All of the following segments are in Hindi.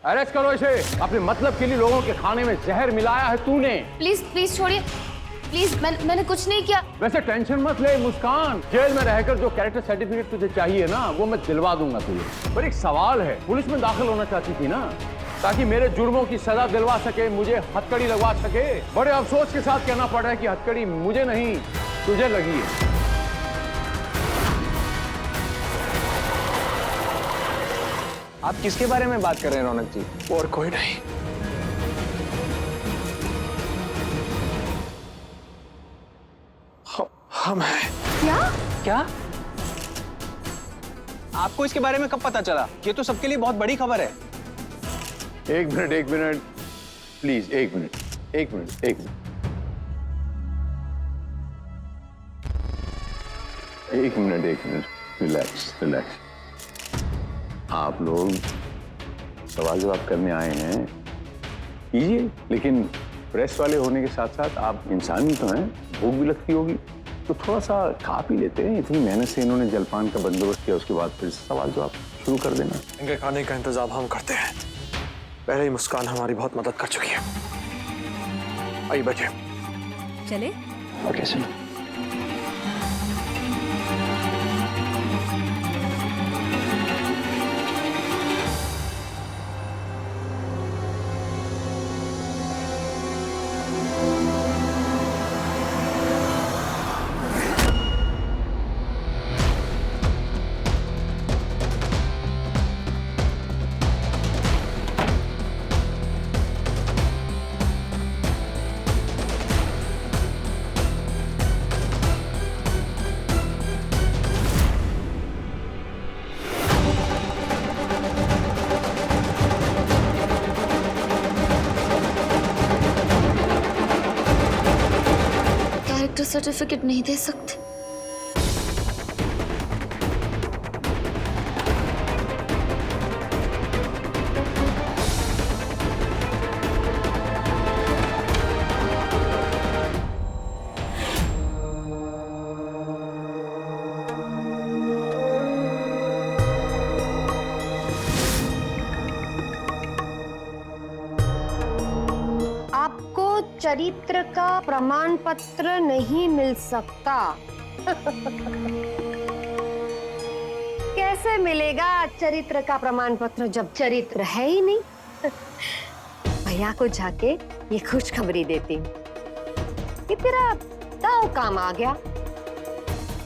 अरेस्ट करो इसे। अपने मतलब के लिए लोगों के खाने में जहर मिलाया है तूने। प्लीज प्लीज छोड़िए, प्लीज। मैंने कुछ नहीं किया। वैसे टेंशन मत ले मुस्कान, जेल में रहकर जो कैरेक्टर सर्टिफिकेट तुझे चाहिए ना, वो मैं दिलवा दूंगा तुझे। पर एक सवाल है, पुलिस में दाखिल होना चाहती थी ना, ताकि मेरे जुर्मों की सजा दिलवा सके, मुझे हथकड़ी लगवा सके। बड़े अफसोस के साथ कहना पड़ रहा है कि हथकड़ी मुझे नहीं तुझे लगी है। आप किसके बारे में बात कर रहे हैं रौनक जी? और कोई नहीं। हम हैं। क्या? आपको इसके बारे में कब पता चला? ये तो सबके लिए बहुत बड़ी खबर है। एक मिनट प्लीज, एक मिनट। रिलैक्स। आप लोग सवाल जवाब करने आए हैं, कीजिए, लेकिन प्रेस वाले होने के साथ साथ आप इंसान भी तो हैं, भूख भी लगती होगी, तो थोड़ा सा खा पी लेते हैं। इतनी मेहनत से इन्होंने जलपान का बंदोबस्त किया, उसके बाद फिर सवाल जवाब शुरू कर देना। इनके खाने का इंतजाम हम करते हैं। पहले ही मुस्कान हमारी बहुत मदद कर चुकी है। आइए बैठिए। चले? Okay sir. सर्टिफिकेट नहीं दे सकते? चरित्र का प्रमाण पत्र नहीं मिल सकता। कैसे मिलेगा चरित्र का प्रमाण पत्र जब चरित्र है ही नहीं? भैया को जाके ये खुशखबरी देती हूँ कि तेरा दाव काम आ गया।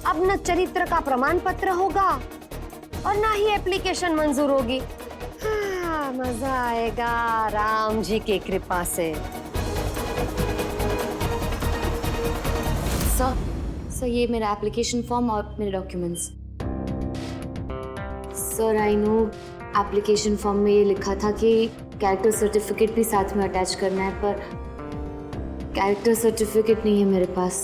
अब न चरित्र का प्रमाण पत्र होगा और ना ही एप्लीकेशन मंजूर होगी। हाँ, मजा आएगा राम जी की कृपा से। सर ये मेरा एप्लीकेशन फॉर्म और मेरे documents. Sir I know application form में ये लिखा था कि कैरेक्टर सर्टिफिकेट भी साथ में अटैच करना है, पर कैरेक्टर सर्टिफिकेट नहीं है मेरे पास।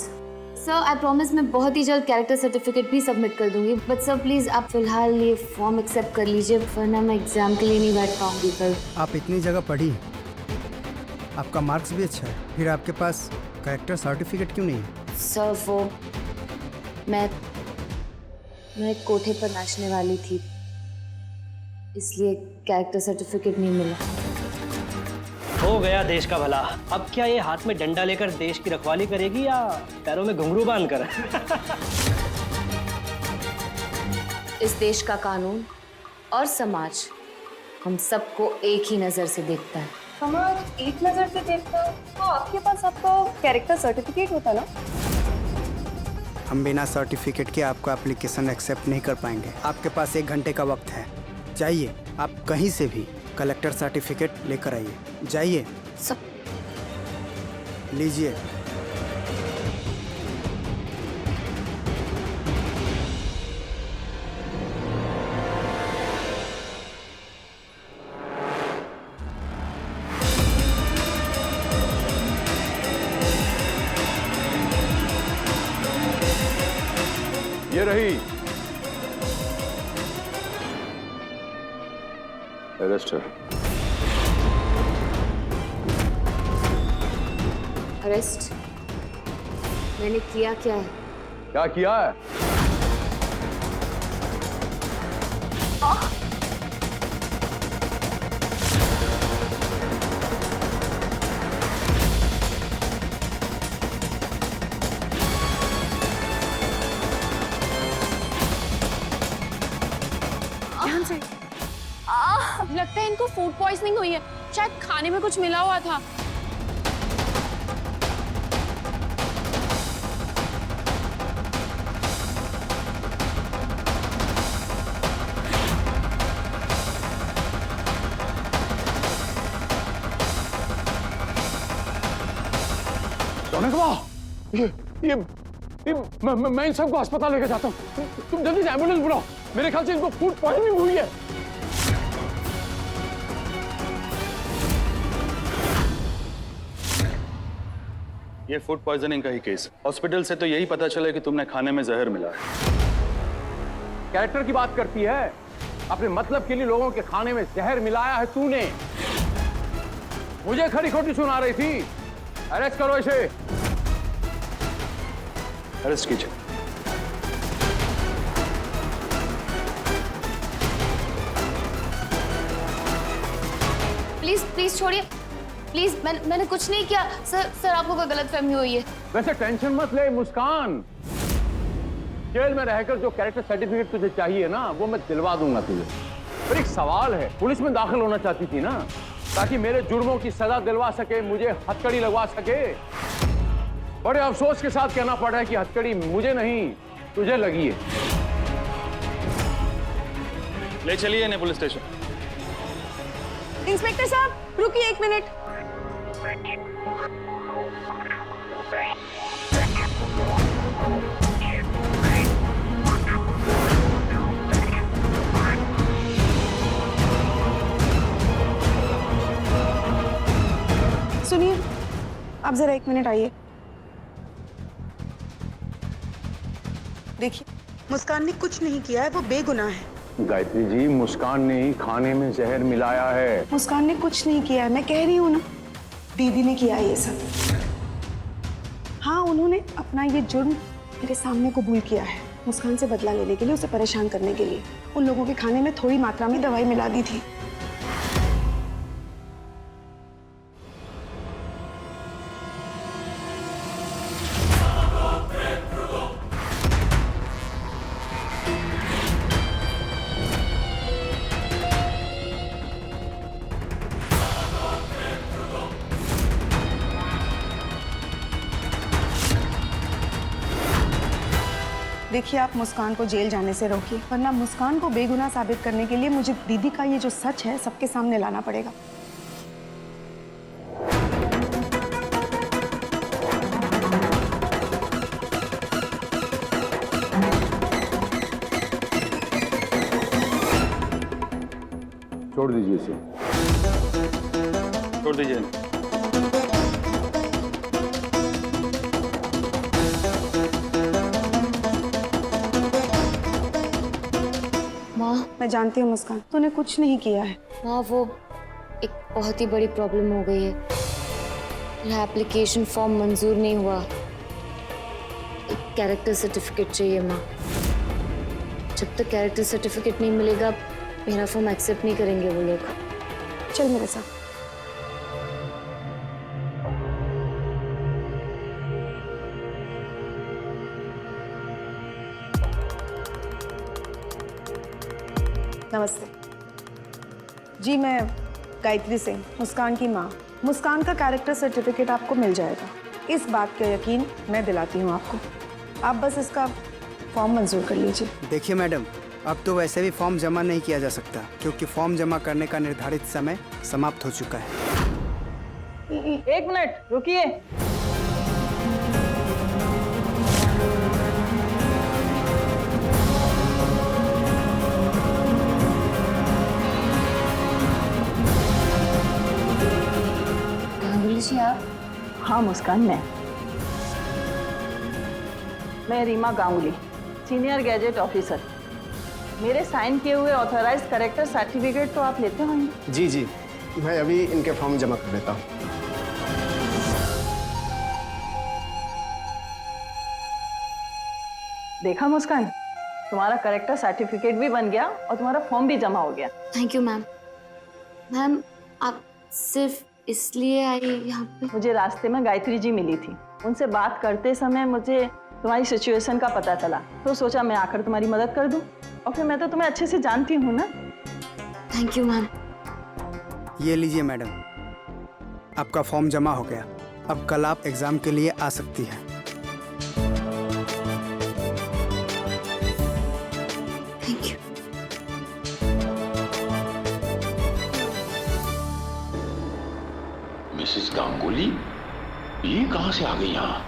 सर आई प्रॉमिस मैं बहुत ही जल्द कैरेक्टर सर्टिफिकेट भी सबमिट कर दूंगी, बट सर प्लीज़ आप फिलहाल ये फॉर्म एक्सेप्ट कर लीजिए, वरना मैं एग्जाम के लिए नहीं बैठ पाऊंगी कल। आप इतनी जगह पढ़ी, आपका मार्क्स भी अच्छा है, फिर आपके पास कैरेक्टर सर्टिफिकेट क्यों नहीं है? सर वो मैं कोठे पर नाचने वाली थी, इसलिए कैरेक्टर सर्टिफिकेट नहीं मिला। हो गया देश का भला। अब क्या ये हाथ में डंडा लेकर देश की रखवाली करेगी या पैरों में घुंघरू बांधकर? इस देश का कानून और समाज हम सबको एक ही नजर से देखता है। समाज एक नजर से देखता है तो आपके पास आपका कैरेक्टर सर्टिफिकेट होता ना? हम बिना सर्टिफिकेट के आपका एप्लीकेशन एक्सेप्ट नहीं कर पाएंगे। आपके पास 1 घंटे का वक्त है, जाइए आप कहीं से भी कलेक्टर सर्टिफिकेट लेकर आइए। जाइए। सब लीजिए। ये रही अरेस्टर। अरेस्ट? मैंने किया क्या है? क्या किया है? उनको फूड पॉइजनिंग हुई है, शायद खाने में कुछ मिला हुआ था। रौनक वाह, ये मैं इन सबको अस्पताल लेके जाता हूँ। तुम जल्दी से एम्बुलेंस बुलाओ, मेरे ख्याल से इनको फूड पॉइजनिंग हुई है। ये फूड पॉइजनिंग का ही केस। हॉस्पिटल से तो यही पता चला कि तुमने खाने में जहर मिला है। कैरेक्टर की बात करती है, अपने मतलब के लिए लोगों के खाने में जहर मिलाया है तूने। मुझे खरी खोटी सुना रही थी। अरेस्ट करो इसे। अरेस्ट कीजिए। प्लीज प्लीज छोड़िए, प्लीज। मैंने कुछ नहीं किया सर आपको कोई गलतफहमी हुई है। वैसे टेंशन मत ले मुस्कान, जेल में रहकर जो कैरेक्टर सर्टिफिकेट तुझे चाहिए ना, वो मैं दिलवा दूंगा तुझे। पर एक सवाल है, पुलिस में दाखिल होना चाहती थी ना, ताकि मेरे जुर्मों की सजा दिलवा सके, मुझे हथकड़ी लगवा सके। बड़े अफसोस के साथ कहना पड़ रहा है कि हथकड़ी मुझे नहीं तुझे लगी है। ले चलिए इन्हें पुलिस स्टेशन। इंस्पेक्टर साहब रुकिए 1 मिनट। सुनिए, आप जरा 1 मिनट आइए। देखिए, मुस्कान ने कुछ नहीं किया है, वो बेगुनाह है। गायत्री जी, मुस्कान ने ही खाने में जहर मिलाया है। मुस्कान ने कुछ नहीं किया है, मैं कह रही हूँ ना, दीदी ने किया है ये सब। हाँ, उन्होंने अपना ये जुर्म मेरे सामने कबूल किया है, मुस्कान से बदला लेने के लिए, उसे परेशान करने के लिए। उन लोगों के खाने में थोड़ी मात्रा में दवाई मिला दी थी। देखिए, आप मुस्कान को जेल जाने से रोकिए, वरना मुस्कान को बेगुनाह साबित करने के लिए मुझे दीदी का ये जो सच है सबके सामने लाना पड़ेगा। छोड़ दीजिए इसे। छोड़ दीजिए इन्हें। मैं जानती हूँ मुस्कान, तूने कुछ नहीं किया है। माँ, वो एक बहुत ही बड़ी प्रॉब्लम हो गई है। मेरा एप्लीकेशन फॉर्म मंजूर नहीं हुआ। एक कैरेक्टर सर्टिफिकेट चाहिए माँ। जब तक कैरेक्टर सर्टिफिकेट नहीं मिलेगा, मेरा फॉर्म एक्सेप्ट नहीं करेंगे वो लोग। चल मेरे साथ। नमस्ते जी, मैं गायत्री सिंह, मुस्कान की माँ। मुस्कान का कैरेक्टर सर्टिफिकेट आपको मिल जाएगा, इस बात का यकीन मैं दिलाती हूँ आपको। आप बस इसका फॉर्म मंजूर कर लीजिए। देखिए मैडम, अब तो वैसे भी फॉर्म जमा नहीं किया जा सकता, क्योंकि फॉर्म जमा करने का निर्धारित समय समाप्त हो चुका है। 1 मिनट रुकिए। जी आप? हाँ मुस्कान, मैं Reema Ganguly, senior gadget officer. मेरे साइन किए हुए ऑथराइज्ड कैरेक्टर सर्टिफिकेट तो आप लेते होंगे? जी जी, मैं अभी इनके फॉर्म जमा कर देता हूँ। देखा मुस्कान, तुम्हारा कैरेक्टर सर्टिफिकेट भी बन गया और तुम्हारा फॉर्म भी जमा हो गया। Thank you ma'am. मैम, आप सिर्फ इसलिए आई यहाँ पे? मुझे रास्ते में गायत्री जी मिली थी, उनसे बात करते समय मुझे तुम्हारी सिचुएशन का पता चला, तो सोचा मैं आकर तुम्हारी मदद कर दूं। और फिर मैं तो तुम्हें अच्छे से जानती हूँ ना। Thank you ma'am. ये लीजिए मैडम, आपका फॉर्म जमा हो गया। अब कल आप एग्ज़ाम के लिए आ सकती हैं। Thank you. मिसेस गांगुली, ये कहां से आ गई यहाँ?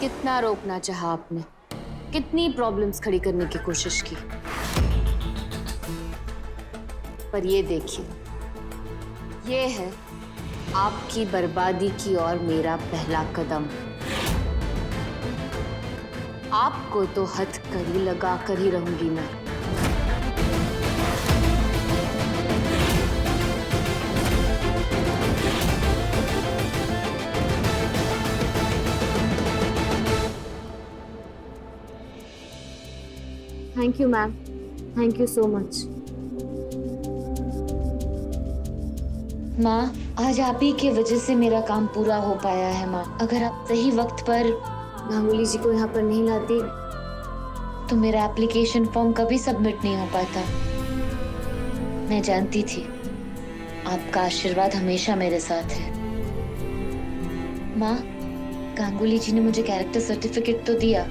कितना रोकना चाहा आपने, कितनी प्रॉब्लम्स खड़ी करने की कोशिश की, पर ये देखिए, ये है आपकी बर्बादी की ओर मेरा पहला कदम। आपको तो हथकड़ी लगा कर ही रहूंगी मैं। Thank you ma'am, thank you so much. माँ, आज आप ही की वजह से मेरा काम पूरा हो पाया है माँ। अगर आप सही वक्त पर गांगुली जी को यहाँ पर नहीं लाती तो मेरा एप्लीकेशन फॉर्म कभी सबमिट नहीं हो पाता। मैं जानती थी आपका आशीर्वाद हमेशा मेरे साथ है। माँ, गांगुली जी ने मुझे कैरेक्टर सर्टिफिकेट तो दिया,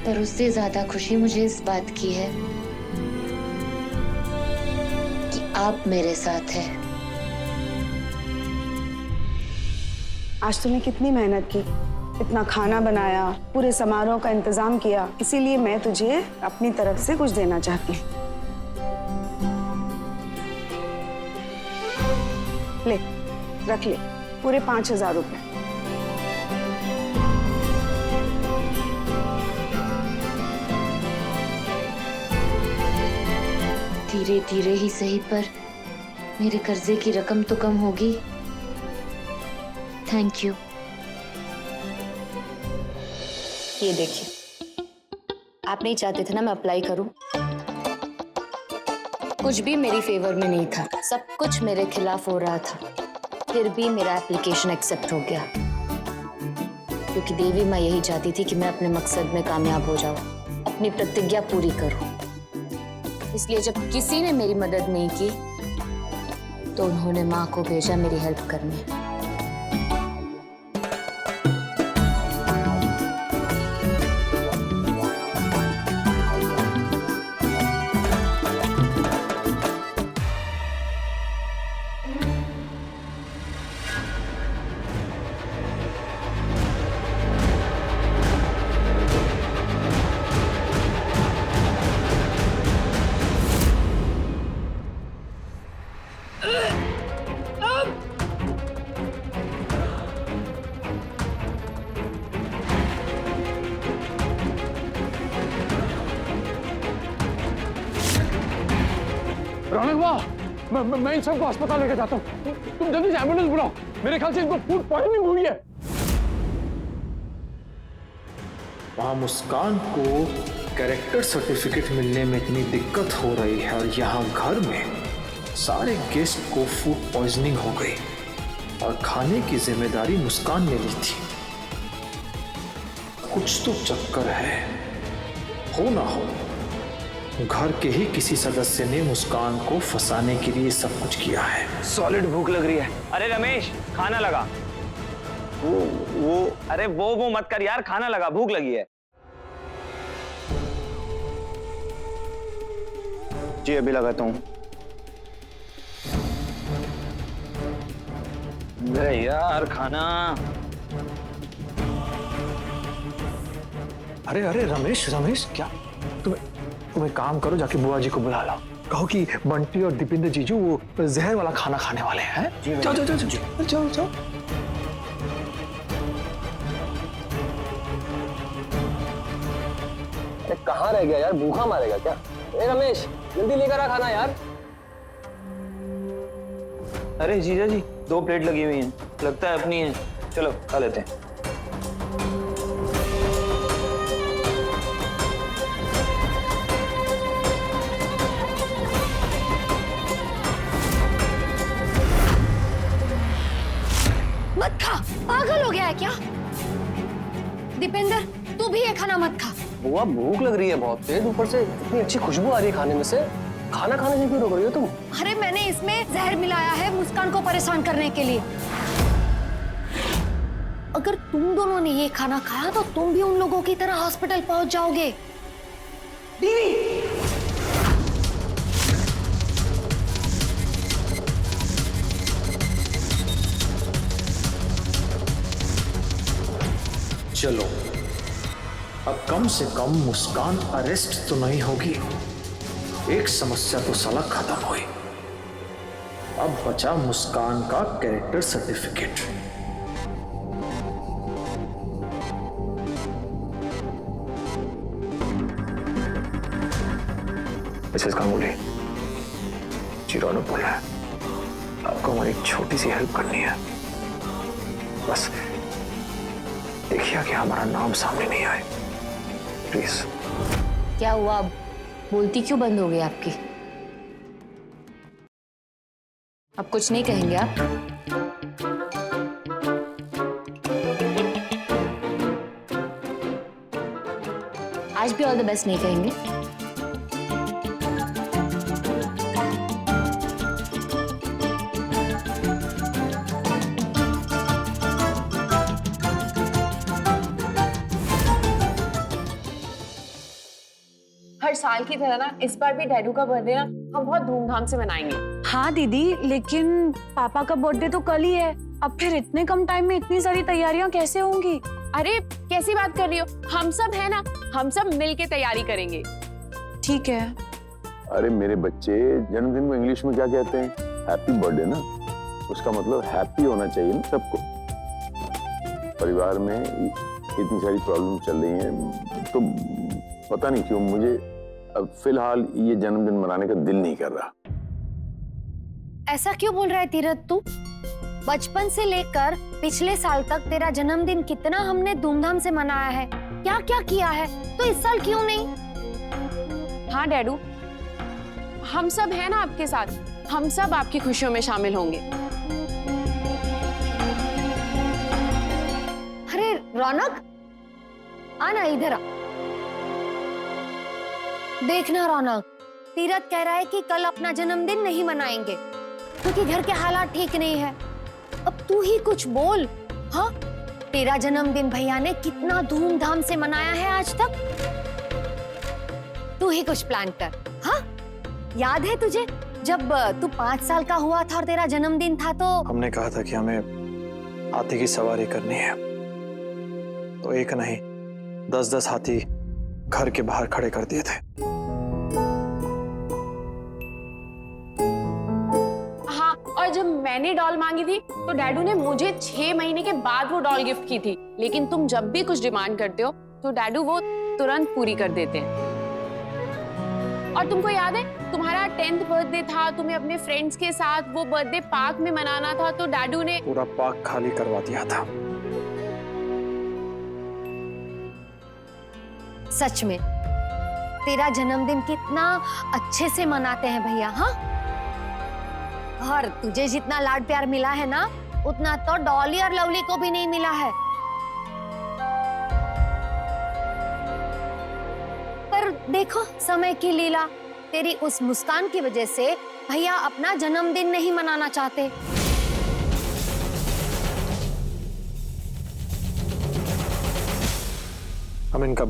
पर उससे ज्यादा खुशी मुझे इस बात की है कि आप मेरे साथ हैं। आज तूने कितनी मेहनत की, इतना खाना बनाया, पूरे समारोह का इंतजाम किया, इसीलिए मैं तुझे अपनी तरफ से कुछ देना चाहती हूँ। ले, रख ले, पूरे 5,000 रुपए। धीरे धीरे ही सही, पर मेरे कर्जे की रकम तो कम होगी। Thank you. ये देखिए, आप नहीं चाहते थे ना मैं अप्लाई करूं? कुछ भी मेरी फेवर में नहीं था, सब कुछ मेरे खिलाफ हो रहा था, फिर भी मेरा एप्लीकेशन एक्सेप्ट हो गया, क्योंकि देवी माँ यही चाहती थी कि मैं अपने मकसद में कामयाब हो जाऊं, अपनी प्रतिज्ञा पूरी करूं। इसलिए जब किसी ने मेरी मदद नहीं की तो उन्होंने माँ को भेजा मेरी हेल्प करने। रौनक वाह, मैं इन सबको अस्पताल लेकर जाता हूँ। तुम जल्दी से एम्बुलेंस बुलाओ, मेरे ख्याल से इनको फूड पॉइजनिंग हुई है। वहाँ मुस्कान को कैरेक्टर सर्टिफिकेट मिलने में इतनी दिक्कत हो रही है और यहाँ घर में सारे गेस्ट को फूड पॉइजनिंग हो गई और खाने की जिम्मेदारी मुस्कान ने ली थी। कुछ तो चक्कर है, हो ना हो घर के ही किसी सदस्य ने मुस्कान को फंसाने के लिए सब कुछ किया है। सॉलिड भूख लग रही है। अरे रमेश, खाना लगा। अरे वो मत कर यार, खाना लगा, भूख लगी है। जी अभी लगाता हूँ। अरे यार खाना। अरे अरे रमेश क्या तुम एक काम करो, जाके बुआ जी को बुला लो, कहो कि बंटी और दीपिंदर जीजू वो जहर वाला खाना खाने वाले हैं। जाओ जाओ जाओ जाओ जाओ। अरे कहाँ रह गया यार, भूखा मारेगा क्या? ए रमेश, जल्दी लेकर आ खाना यार। अरे जीजा जी, 2 प्लेट लगी हुई हैं, लगता है अपनी है, चलो खा लेते हैं। मत खा, पागल हो गया है क्या? दीपेंद्र, तू भी ये खाना मत खा। बुआ भूख लग रही है बहुत तेज, ऊपर से इतनी अच्छी खुशबू आ रही है खाने में से। खाना खाने से क्यों रोक रही हो तुम? अरे मैंने इसमें जहर मिलाया है मुस्कान को परेशान करने के लिए। अगर तुम दोनों ने ये खाना खाया तो तुम भी उन लोगों की तरह हॉस्पिटल पहुंच जाओगे। चलो, अब कम से कम मुस्कान अरेस्ट तो नहीं होगी। एक समस्या तो साला खत्म हुई। अब बचा मुस्कान का कैरेक्टर सर्टिफिकेट। मिसेस गांगुली, जी रौनक बोल रहा है, आपको हमारी एक छोटी सी हेल्प करनी है। बस देखिए कि हमारा नाम सामने नहीं आए, प्लीज। क्या हुआ? अब बोलती क्यों बंद हो गई आपकी? अब कुछ नहीं कहेंगे आप? आज भी ऑल द बेस्ट नहीं कहेंगे? हर साल की तरह ना इस बार भी डैडू का बर्थडे ना हम बहुत धूमधाम से मनाएंगे। हाँ दीदी, लेकिन पापा का बर्थडे तो कल ही है। अब फिर इतने कम टाइम में इतनी सारी तैयारियां कैसे होंगी? अरे कैसी बात कर रही हो, हम सब है ना, हम सब मिलके तैयारी करेंगे। ठीक है। अरे मेरे बच्चे, जन्मदिन को इंग्लिश में क्या कहते हैं? हैप्पी बर्थडे ना, उसका मतलब हैप्पी होना चाहिए ना सबको। परिवार में इतनी सारी प्रॉब्लम चल रही हैं, तो पता नहीं क्यों मुझे अब फिलहाल ये जन्मदिन मनाने का दिल नहीं कर रहा। ऐसा क्यों बोल रहा है तीरथ तू? बचपन से लेकर पिछले साल तक तेरा जन्मदिन कितना हमने धूमधाम से मनाया है, क्या क्या किया है, तो इस साल क्यों नहीं? हाँ डैडू, हम सब है ना आपके साथ, हम सब आपकी खुशियों में शामिल होंगे। अरे रौनक, आना इधर आ। देखना रौनक, तीरथ कह रहा है कि कल अपना जन्मदिन नहीं मनाएंगे क्योंकि घर के हालात ठीक नहीं है। अब तू ही कुछ बोल। हाँ, तेरा जन्मदिन भैया ने कितना धूमधाम से मनाया है आज तक। तू ही कुछ प्लान कर। हाँ, याद है तुझे जब तू 5 साल का हुआ था और तेरा जन्मदिन था तो हमने कहा था कि हमें हाथी की सवारी करनी है, तो एक नहीं 10-10 हाथी घर के बाहर खड़े कर दिए थे। हाँ, और जब मैंने डॉल मांगी थी तो डैडू ने मुझे 6 महीने के बाद वो डॉल गिफ्ट की थी। लेकिन तुम जब भी कुछ डिमांड करते हो तो डैडू वो तुरंत पूरी कर देते हैं। और तुमको याद है तुम्हारा 10th बर्थडे था, तुम्हें अपने फ्रेंड्स के साथ वो बर्थडे पार्क में मनाना था, तो डैडू ने पूरा पार्क खाली करवा दिया था। सच में तेरा जन्मदिन कितना अच्छे से मनाते हैं भैया। हाँ, और तुझे जितना लाड प्यार मिला है ना, उतना तो डॉली और लवली को भी नहीं मिला है। पर देखो समय की लीला, तेरी उस मुस्कान की वजह से भैया अपना जन्मदिन नहीं मनाना चाहते। हम इनका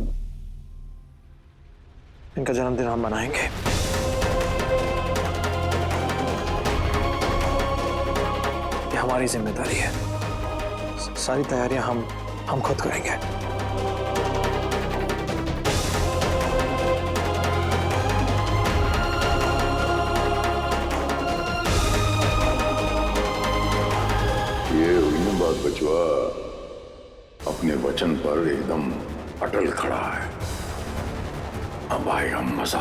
जन्मदिन हम मनाएंगे। ये हमारी जिम्मेदारी है। सारी तैयारियां हम खुद करेंगे। ये हुई ना बात बचवा, अपने वचन पर एकदम अटल खड़ा है। अब आएगा मजा।